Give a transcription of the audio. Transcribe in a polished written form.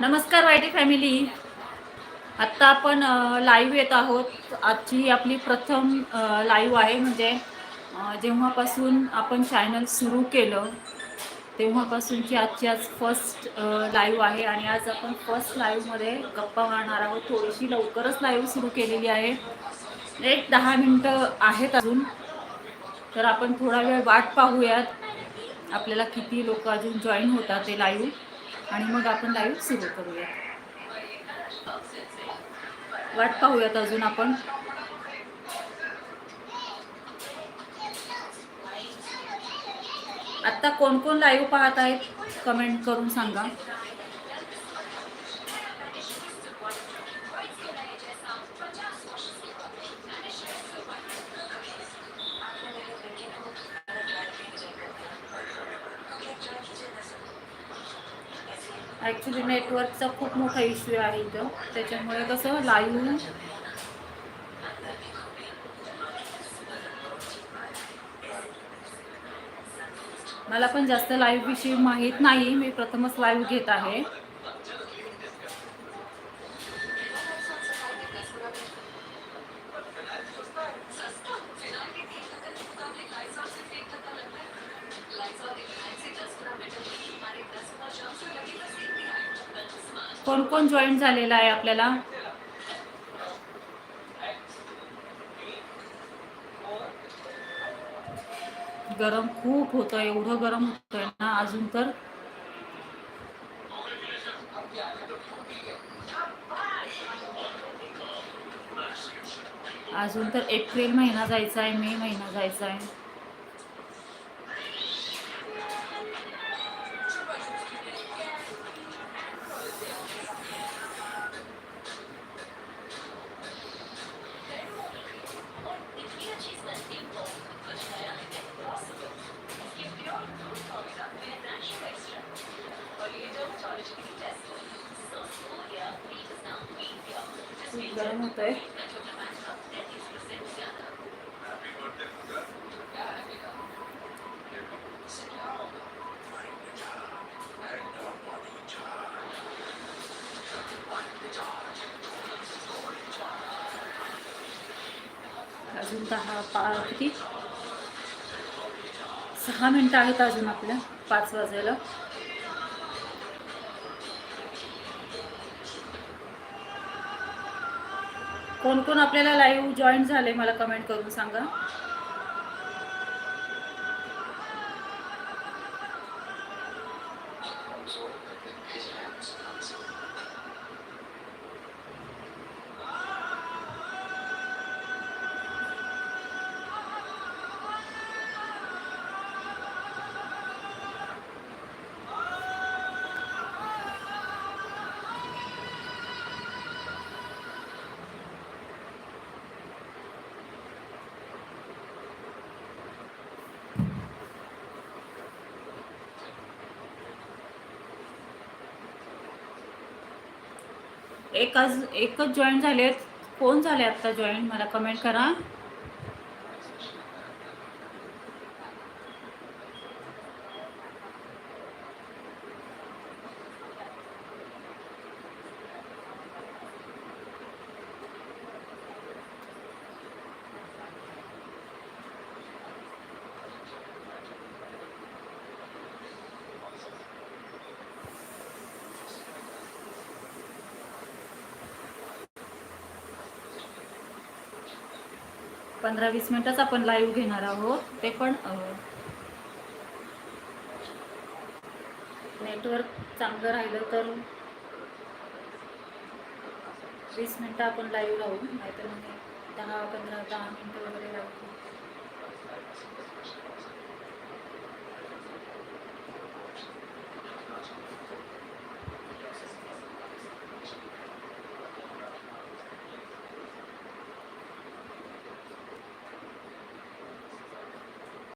नमस्कार YT family. आत्ता आपण लाईव्ह येत आहोत. आजची आपली प्रथम लाईव्ह आहे. म्हणजे जेव्हापासून आपण चॅनल सुरू केलं तेव्हापासूनची आजची आज फर्स्ट लाईव्ह आहे. आणि आज आपण फर्स्ट लाईव्हमध्ये गप्पा मारणार आहोत. थोडीशी लवकरच लाईव्ह सुरू केलेली आहे. एक 10 मिनटं आहेत अजून, तर आपण थोडा वेळ वाट पाहूयात आपल्याला किती लोक अजून जॉईन होतात ते लाईव्ह, आणि मग आपण लाईव्ह सुरू करूया. वाट पाहूयात अजून आपण. आता कोण कोण लाईव्ह पाहत आहेत कमेंट करून सांगा. ॲक्च्युली नेटवर्कचा खूप मोठा इश्यू आहे इथं, त्याच्यामुळे कसं लाईव्ह मला पण जास्त लाईव्ह विषयी माहीत नाही. मी प्रथमच लाईव्ह घेत आहे. कोण कोण जॉईन झालेला आहे आपल्याला? गरम खूप होतं, एवढं गरम होतंय ना अजून तर. अजून तर एप्रिल महिना जायचा आहे, मे महिना जायचा आहे. खूप गरम होतंय. अजून किती 6 मिनटं आहेत अजून आपल्या 5 वाजायला. कोण कोण आपल्याला लाईव्ह जॉईन झाले मला कमेंट करून सांगा. एकच जॉईन झालेत. कोण झाले आत्ता जॉईन मला कमेंट करा. पंधरा 20 मिनिटच आपण लाईव्ह घेणार आहोत. ते पण नेटवर्क चांगलं राहिलं तर 20 मिनिटं आपण लाईव्ह राहू, नाहीतर मग 10 मिनिटं वगैरे राहू.